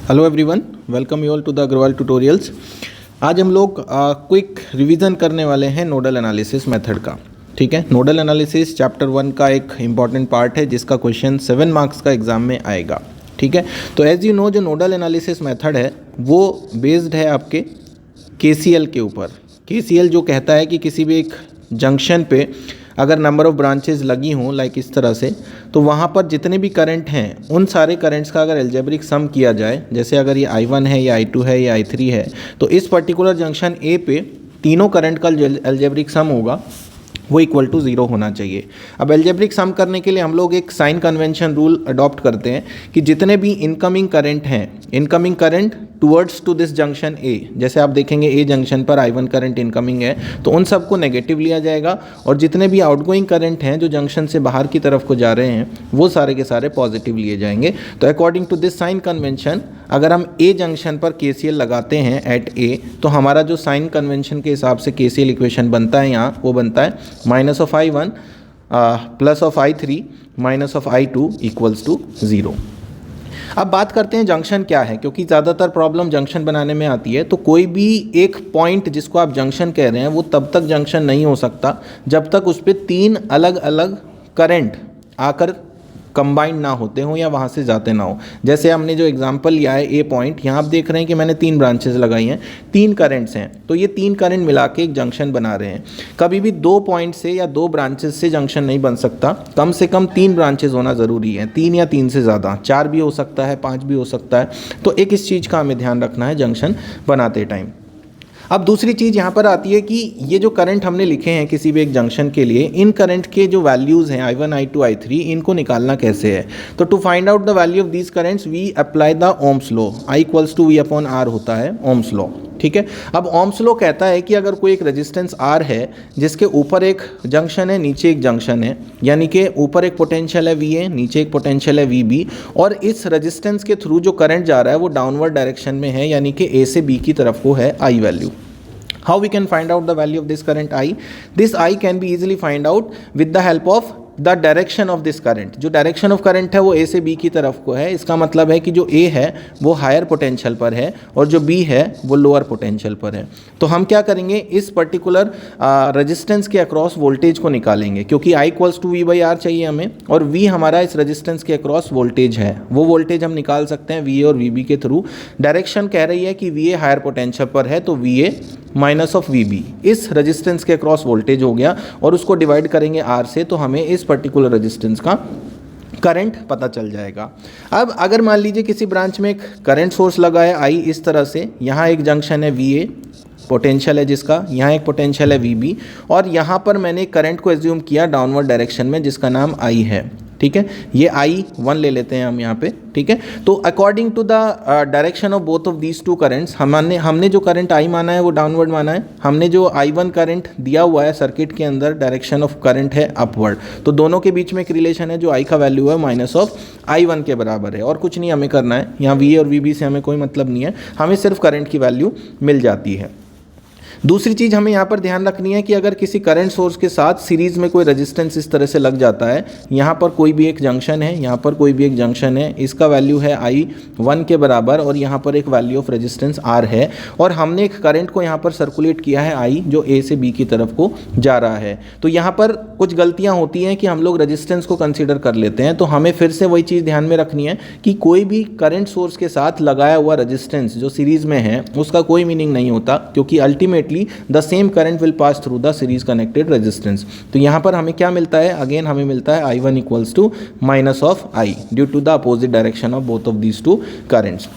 Hello everyone, welcome you all to the Agrawal tutorials. आज हम लोग क्विक रिवीजन करने वाले हैं नोडल एनालिसिस मेथड का। ठीक है, नोडल एनालिसिस चैप्टर 1 का एक इम्पॉर्टेंट पार्ट है जिसका क्वेश्चन 7 मार्क्स का एग्जाम में आएगा। ठीक है, तो एज यू नो जो नोडल एनालिसिस मेथड है वो बेस्ड है आपके KCL के ऊपर। KCL जो कहता है कि किसी भी एक जंक्शन पे अगर नंबर ऑफ़ ब्रांचेस लगी हों लाइक इस तरह से, तो वहाँ पर जितने भी करंट हैं उन सारे करंट्स का अगर एल्जेब्रिक सम किया जाए, जैसे अगर ये I1 है या I2 है या I3 है, तो इस पर्टिकुलर जंक्शन A पे तीनों करंट का एल्जेब्रिक सम होगा वो इक्वल टू 0 होना चाहिए। अब एल्जेब्रिक सम करने के लिए हम लोग एक साइन कन्वेंशन रूल अडॉप्ट करते हैं कि जितने भी इनकमिंग करंट हैं, incoming current towards to this junction A, जैसे आप देखेंगे A जंक्शन पर I1 करंट इनकमिंग है तो उन सबको नेगेटिव लिया जाएगा, और जितने भी आउटगोइंग करंट हैं जो जंक्शन से बाहर की तरफ को जा रहे हैं वो सारे के सारे पॉजिटिव लिए जाएंगे। तो according to this sign convention अगर हम A जंक्शन पर KCL लगाते हैं एट A, तो हमारा जो साइन कन्वेंशन के हिसाब से KCL इक्वेशन बनता है यहाँ वो बनता है minus of I1 plus of I3 minus of I2 equals to 0। अब बात करते हैं जंक्शन क्या है, क्योंकि ज़्यादातर प्रॉब्लम जंक्शन बनाने में आती है। तो कोई भी एक पॉइंट जिसको आप जंक्शन कह रहे हैं वो तब तक जंक्शन नहीं हो सकता जब तक उस पर तीन अलग अलग करंट आकर कंबाइंड ना होते हों या वहाँ से जाते ना हो। जैसे हमने जो एग्जांपल लिया है A पॉइंट, यहाँ आप देख रहे हैं कि मैंने 3 ब्रांचेस लगाई हैं, 3 करंट्स हैं, तो ये 3 करंट मिला के एक जंक्शन बना रहे हैं। कभी भी 2 पॉइंट से या 2 ब्रांचेस से जंक्शन नहीं बन सकता, कम से कम 3 ब्रांचेस होना ज़रूरी है, 3 या 3 से ज़्यादा, 4 भी हो सकता है, 5 भी हो सकता है। तो एक इस चीज़ का हमें ध्यान रखना है जंक्शन बनाते टाइम। अब दूसरी चीज़ यहाँ पर आती है कि ये जो करंट हमने लिखे हैं किसी भी एक जंक्शन के लिए, इन करंट के जो वैल्यूज़ हैं I1, I2, I3, इनको निकालना कैसे है। तो to find out the value of these currents we apply the Ohm's law. I equals to V upon R होता है ओम्स लॉ। ठीक है, अब ओम्स लॉ कहता है कि अगर कोई एक रेजिस्टेंस R है जिसके ऊपर एक जंक्शन है नीचे एक जंक्शन है, यानी कि ऊपर एक पोटेंशियल है VA नीचे एक पोटेंशियल है VB, और इस रेजिस्टेंस के थ्रू जो करंट जा रहा है वो डाउनवर्ड डायरेक्शन में है, यानी कि A से B की तरफ को है I value. How we can find out the value of this current I? This I can be easily find out with the help of the direction of this current. जो direction of current है वो A से B की तरफ को है। इसका मतलब है कि जो A है वो हायर पोटेंशियल पर है और जो B है वो लोअर पोटेंशियल पर है। तो हम क्या करेंगे, इस पर्टिकुलर रेजिस्टेंस के अक्रॉस वोल्टेज को निकालेंगे, क्योंकि I equals to V by R चाहिए हमें, और V हमारा इस रेजिस्टेंस के अक्रॉस वोल्टेज है। वो वोल्टेज हम निकाल सकते हैं VA और VB के थ्रू। डायरेक्शन कह रही है कि VA हायर पोटेंशियल पर है तो VA माइनस ऑफ VB इस रेजिस्टेंस के अक्रॉस वोल्टेज हो गया, और उसको डिवाइड करेंगे R से तो हमें इस पर्टिकुलर रेजिस्टेंस का करंट पता चल जाएगा। अब अगर मान लीजिए किसी ब्रांच में एक करंट सोर्स लगा है I इस तरह से, यहाँ एक जंक्शन है VA पोटेंशियल है जिसका, यहाँ एक पोटेंशियल है VB, और यहाँ पर मैंने करंट को एज्यूम किया डाउनवर्ड डायरेक्शन में जिसका नाम I है। ठीक है, ये I1 ले लेते हैं हम यहाँ पे। ठीक है, तो according to the direction of both of these two currents, हमने जो करंट I माना है वो डाउनवर्ड माना है, हमने जो I1 करंट दिया हुआ है सर्किट के अंदर डायरेक्शन ऑफ करंट है अपवर्ड। तो दोनों के बीच में एक रिलेशन है जो I का वैल्यू है माइनस ऑफ I1 के बराबर है, और कुछ नहीं हमें करना है। यहाँ VA और VB से हमें कोई मतलब नहीं है, हमें सिर्फ करंट की वैल्यू मिल जाती है। दूसरी चीज़ हमें यहाँ पर ध्यान रखनी है कि अगर किसी करंट सोर्स के साथ सीरीज़ में कोई रेजिस्टेंस इस तरह से लग जाता है, यहाँ पर कोई भी एक जंक्शन है, यहाँ पर कोई भी एक जंक्शन है, इसका वैल्यू है I1 के बराबर, और यहाँ पर एक वैल्यू ऑफ रेजिस्टेंस R है, और हमने एक करंट को यहाँ पर सर्कुलेट किया है I जो A से B की तरफ को जा रहा है। तो यहाँ पर कुछ गलतियाँ होती हैं कि हम लोग रेजिस्टेंस को कंसिडर कर लेते हैं। तो हमें फिर से वही चीज़ ध्यान में रखनी है कि कोई भी करंट सोर्स के साथ लगाया हुआ रेजिस्टेंस जो सीरीज़ में है उसका कोई मीनिंग नहीं होता, क्योंकि ultimately the same current will pass through the series connected resistance। तो यहाँ पर हमें क्या मिलता है, अगेन हमें मिलता है I1 equals to minus of I due to the opposite direction of both of these two currents.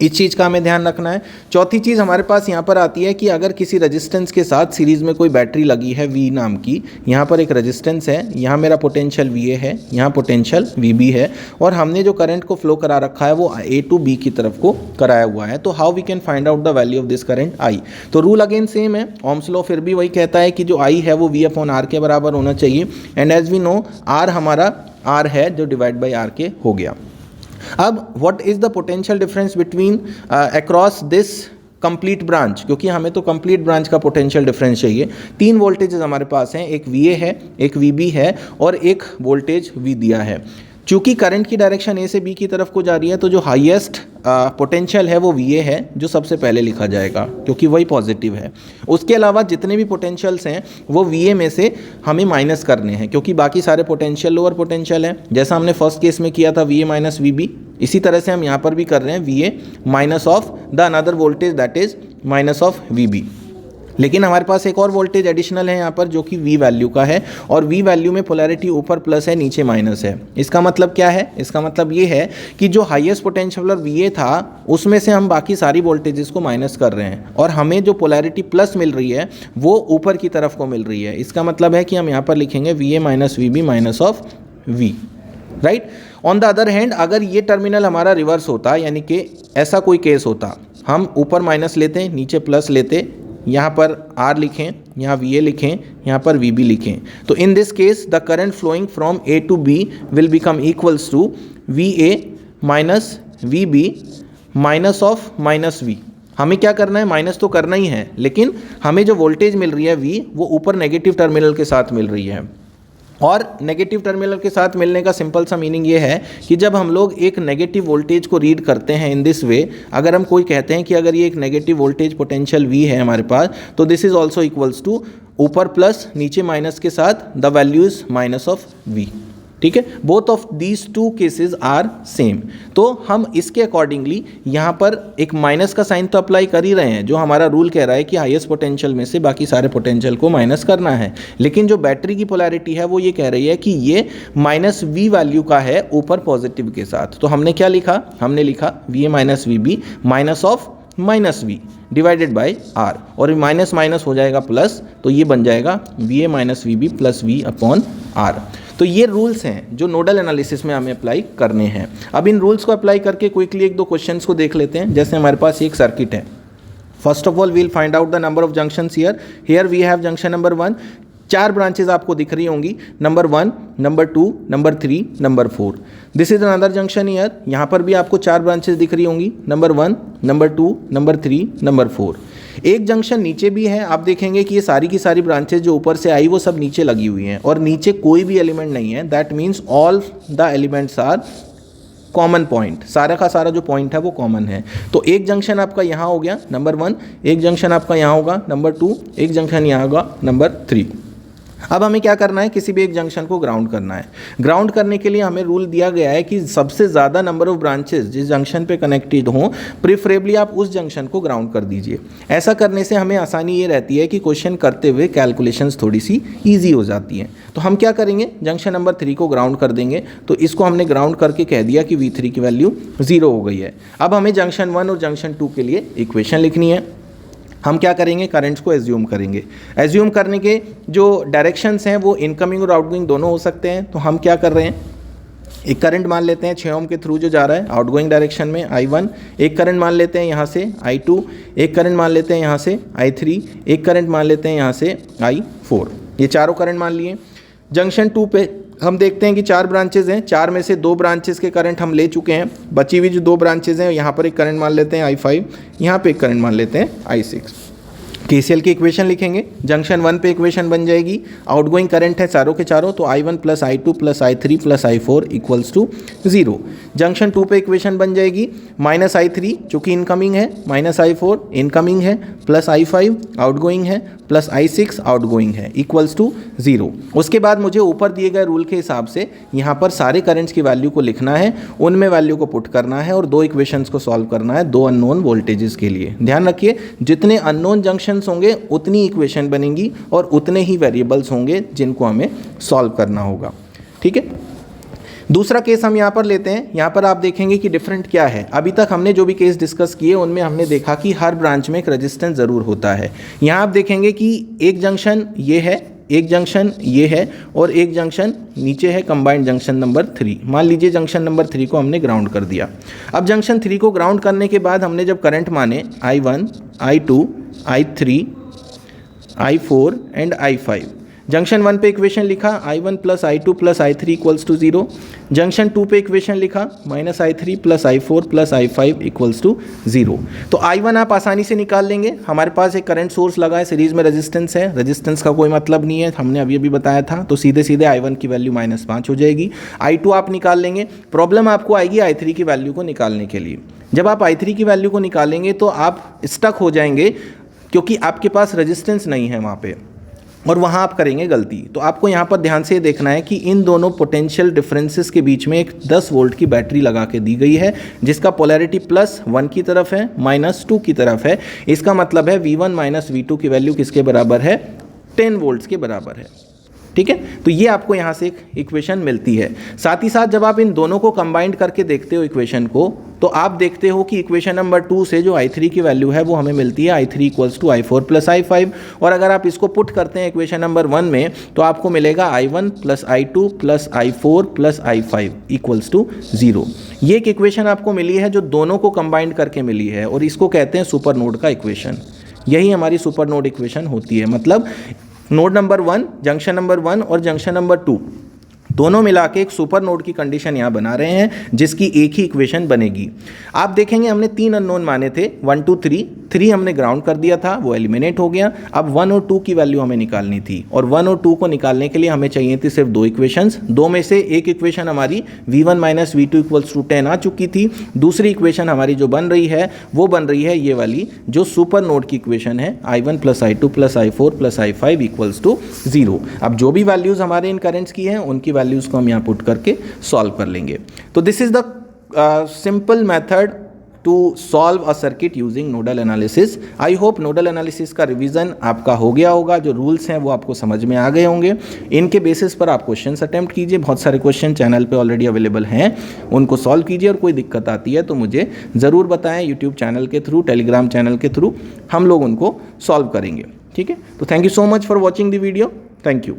इस चीज़ का हमें ध्यान रखना है। चौथी चीज़ हमारे पास यहाँ पर आती है कि अगर किसी रेजिस्टेंस के साथ सीरीज़ में कोई बैटरी लगी है V नाम की, यहाँ पर एक रेजिस्टेंस है, यहाँ मेरा पोटेंशियल VA है, यहाँ पोटेंशियल VB है, और हमने जो करंट को फ्लो करा रखा है वो A टू B की तरफ को कराया हुआ है। तो how we can find out the value of this current I? तो रूल अगेन सेम है, ओम्स लॉ फिर भी वही कहता है कि जो I है वो V अपॉन R के बराबर होना चाहिए, and as we know R हमारा R है जो डिवाइड बाई R के हो गया। अब what is the potential difference between across this complete branch, क्योंकि हमें तो कंप्लीट ब्रांच का पोटेंशियल डिफरेंस चाहिए। 3 वोल्टेजेस हमारे पास हैं, एक VA है, एक VB है और एक वोल्टेज V दिया है। चूंकि करंट की डायरेक्शन ए से बी की तरफ को जा रही है तो जो हाईएस्ट पोटेंशियल है वो वी ए है, जो सबसे पहले लिखा जाएगा क्योंकि वही पॉजिटिव है। उसके अलावा जितने भी पोटेंशियल्स हैं वो वी ए में से हमें माइनस करने हैं क्योंकि बाकी सारे पोटेंशियल लोअर पोटेंशियल हैं। जैसा हमने फर्स्ट केस में किया था V A minus V B, इसी तरह से हम यहाँ पर भी कर रहे हैं V A minus of the another voltage that is minus of V B. लेकिन हमारे पास एक और वोल्टेज एडिशनल है यहाँ पर जो कि V वैल्यू का है, और V वैल्यू में पोलैरिटी ऊपर प्लस है नीचे माइनस है। इसका मतलब क्या है? इसका मतलब ये है कि जो हाईएस्ट पोटेंशियल और VA था उसमें से हम बाकी सारी वोल्टेजेस को माइनस कर रहे हैं और हमें जो पोलैरिटी प्लस मिल रही है वो ऊपर की तरफ को मिल रही है। इसका मतलब है कि हम यहाँ पर लिखेंगे VA minus VB minus of V, right. On the other hand अगर ये टर्मिनल हमारा रिवर्स होता, यानी कि ऐसा कोई केस होता, हम ऊपर माइनस लेते नीचे प्लस लेते, यहाँ पर R लिखें, यहाँ VA लिखें, यहाँ पर VB लिखें, तो in this case the current flowing from A to B will become equals to VA minus VB minus of minus V। हमें क्या करना है? माइनस तो करना ही है, लेकिन हमें जो वोल्टेज मिल रही है V वो ऊपर नेगेटिव टर्मिनल के साथ मिल रही है। और नेगेटिव टर्मिनल के साथ मिलने का सिंपल सा मीनिंग ये है कि जब हम लोग एक नेगेटिव वोल्टेज को रीड करते हैं इन दिस वे, अगर हम कोई कहते हैं कि अगर ये एक नेगेटिव वोल्टेज पोटेंशियल V है हमारे पास, तो this is also equals to ऊपर प्लस नीचे माइनस के साथ the value is minus of V, ठीक है। Both of these two cases are same. तो हम इसके अकॉर्डिंगली यहाँ पर एक माइनस का साइन तो अप्लाई कर ही रहे हैं, जो हमारा रूल कह रहा है कि हाईएस्ट पोटेंशियल में से बाकी सारे पोटेंशियल को माइनस करना है। लेकिन जो बैटरी की पोलैरिटी है वो ये कह रही है कि ये माइनस V वैल्यू का है ऊपर पॉजिटिव के साथ। तो हमने क्या लिखा? हमने लिखा VA minus VB minus of minus V divided by R, और माइनस माइनस हो जाएगा प्लस, तो ये बन जाएगा VA minus VB plus V upon R। तो ये रूल्स हैं जो नोडल एनालिसिस में हमें अप्लाई करने हैं। अब इन रूल्स को अप्लाई करके क्विकली एक दो क्वेश्चंस को देख लेते हैं। जैसे हमारे पास एक सर्किट है, first of all we'll find out the number of junctions here we have junction number 1, 4 branches आपको दिख रही होंगी, number 1, number 2, number 3, number 4। This is another junction here, यहाँ पर भी आपको 4 ब्रांचेज दिख रही होंगी, नंबर 1, नंबर 2, नंबर 3, नंबर 4। एक जंक्शन नीचे भी है, आप देखेंगे कि ये सारी की सारी ब्रांचेज जो ऊपर से आई वो सब नीचे लगी हुई हैं और नीचे कोई भी एलिमेंट नहीं है। That means all the elements are common point, सारा का सारा जो पॉइंट है वो कॉमन है। तो एक जंक्शन आपका यहाँ हो गया नंबर 1, एक जंक्शन आपका यहाँ होगा नंबर 2, एक जंक्शन यहाँ होगा नंबर 3। अब हमें क्या करना है? किसी भी एक जंक्शन को ग्राउंड करना है। ग्राउंड करने के लिए हमें रूल दिया गया है कि सबसे ज़्यादा नंबर ऑफ ब्रांचेस जिस जंक्शन पे कनेक्टेड हों, प्रिफरेबली आप उस जंक्शन को ग्राउंड कर दीजिए। ऐसा करने से हमें आसानी ये रहती है कि क्वेश्चन करते हुए कैलकुलेशंस थोड़ी सी ईजी हो जाती हैं। तो हम क्या करेंगे? जंक्शन नंबर 3 को ग्राउंड कर देंगे। तो इसको हमने ग्राउंड करके कह दिया कि V3 की वैल्यू 0 हो गई है। अब हमें जंक्शन 1 और जंक्शन 2 के लिए इक्वेशन लिखनी है। हम क्या करेंगे? करंट्स को एज्यूम करेंगे। एज्यूम करने के जो डायरेक्शंस हैं वो इनकमिंग और आउटगोइंग दोनों हो सकते हैं। तो हम क्या कर रहे हैं? एक करंट मान लेते हैं 6 ओम के थ्रू जो जा रहा है आउटगोइंग डायरेक्शन में I1, एक करंट मान लेते हैं यहाँ से I2, एक करंट मान लेते हैं यहाँ से I3, एक करंट मान लेते हैं यहाँ से I4। ये चारों करंट मान लिए। जंक्शन 2 पे हम देखते हैं कि 4 ब्रांचेज हैं, 4 में से 2 ब्रांचेज के करंट हम ले चुके हैं। बची हुई जो 2 ब्रांचेज हैं यहाँ पर एक करंट मान लेते हैं I5, यहाँ पे एक करंट मान लेते हैं I6। KCL की इक्वेशन लिखेंगे। जंक्शन 1 पे इक्वेशन बन जाएगी, आउटगोइंग करंट है चारों के चारों, तो I1 plus I2 plus I3 plus I4 equals to 0। Junction 2 पे इक्वेशन बन जाएगी माइनस I3 जो कि इनकमिंग है, माइनस I4 इनकमिंग है, प्लस I5 आउटगोइंग है, प्लस I6 आउटगोइंग है, इक्वल्स टू 0। उसके बाद मुझे ऊपर दिए गए रूल के हिसाब से यहाँ पर सारे करंट्स की वैल्यू को लिखना है, उनमें वैल्यू को पुट करना है और 2 इक्वेशंस को सॉल्व करना है 2 अननोन वोल्टेजेस के लिए। ध्यान रखिए, जितने अननोन जंक्शंस होंगे उतनी इक्वेशन बनेंगी और उतने ही वेरिएबल्स होंगे जिनको हमें सॉल्व करना होगा। ठीक है, दूसरा केस हम यहाँ पर लेते हैं। यहाँ पर आप देखेंगे कि डिफरेंट क्या है। अभी तक हमने जो भी केस डिस्कस किए उनमें हमने देखा कि हर ब्रांच में एक रेजिस्टेंस ज़रूर होता है। यहाँ आप देखेंगे कि एक जंक्शन ये है, एक जंक्शन ये है और एक जंक्शन नीचे है, कंबाइंड जंक्शन नंबर 3। मान लीजिए जंक्शन नंबर 3 को हमने ग्राउंड कर दिया। अब जंक्शन 3 को ग्राउंड करने के बाद हमने जब करंट माने I1, I2, I3, I4 and I5, junction 1 पे इक्वेशन लिखा I1 plus I2 plus I3 equals to 0। Junction 2 पे इक्वेशन लिखा minus I3 plus I4 plus I5 equals to 0। तो I1 आप आसानी से निकाल लेंगे। हमारे पास एक करंट सोर्स लगा है, सीरीज में रेजिस्टेंस है, रेजिस्टेंस का कोई मतलब नहीं है, हमने अभी अभी बताया था। तो सीधे सीधे I1 की वैल्यू -5 हो जाएगी। I2 आप निकाल लेंगे। प्रॉब्लम आपको आएगी I3 की वैल्यू को निकालने के लिए। जब आप I3 की वैल्यू को निकालेंगे तो आप स्टक हो जाएंगे, क्योंकि आपके पास रेजिस्टेंस नहीं है वहाँ पे, और वहाँ आप करेंगे गलती। तो आपको यहाँ पर ध्यान से देखना है कि इन दोनों पोटेंशियल डिफरेंसेस के बीच में एक 10 वोल्ट की बैटरी लगा के दी गई है, जिसका पोलैरिटी +1 की तरफ है, -2 की तरफ है। इसका मतलब है V1 माइनस V2 की वैल्यू किसके बराबर है? 10 वोल्ट्स के बराबर है। ठीक है, तो ये आपको यहाँ से एक इक्वेशन मिलती है। साथ ही साथ जब आप इन दोनों को कंबाइंड करके देखते हो इक्वेशन को, तो आप देखते हो कि इक्वेशन नंबर 2 से जो I3 की वैल्यू है वो हमें मिलती है I3 equals to I4 plus I5। और अगर आप इसको पुट करते हैं इक्वेशन नंबर 1 में, तो आपको मिलेगा I1 plus I2 plus I4 plus I5 equals to 0। ये एक इक्वेशन आपको मिली है जो दोनों को कंबाइंड करके मिली है, और इसको कहते हैं सुपर नोड का इक्वेशन। यही हमारी सुपर नोड इक्वेशन होती है। मतलब नोड नंबर 1, जंक्शन नंबर 1 और जंक्शन नंबर 2 दोनों मिला के एक सुपर नोड की कंडीशन यहाँ बना रहे हैं, जिसकी एक ही इक्वेशन बनेगी। आप देखेंगे हमने 3 अननोन माने थे, 1 2 3 हमने ग्राउंड कर दिया था, वो एलिमिनेट हो गया। अब 1 और 2 की वैल्यू हमें निकालनी थी, और 1 और 2 को निकालने के लिए हमें चाहिए थी सिर्फ 2 इक्वेशंस। 2 में से एक इक्वेशन हमारी V1 minus V2 equals to 10 आ चुकी थी। दूसरी इक्वेशन हमारी जो बन रही है वो बन रही है ये वाली, जो सुपर नोड की इक्वेशन है, I1 plus I2 plus I4 plus I5 equals to 0। अब जो भी वैल्यूज़ हमारे इन करेंट्स की हैं उनकी वैल्यूज़ को हम यहाँ पुट करके सॉल्व कर लेंगे। तो this is the simple method to solve a circuit using nodal analysis. I hope nodal analysis का रिवीजन आपका हो गया होगा, जो रूल्स हैं वो आपको समझ में आ गए होंगे। इनके बेसिस पर आप क्वेश्चंस अटेम्प्ट कीजिए। बहुत सारे क्वेश्चन चैनल पे ऑलरेडी अवेलेबल हैं, उनको सॉल्व कीजिए। और कोई दिक्कत आती है तो मुझे ज़रूर बताएं, यूट्यूब चैनल के थ्रू, टेलीग्राम चैनल के थ्रू हम लोग उनको सॉल्व करेंगे। ठीक है, तो thank you so much for watching the video. Thank you.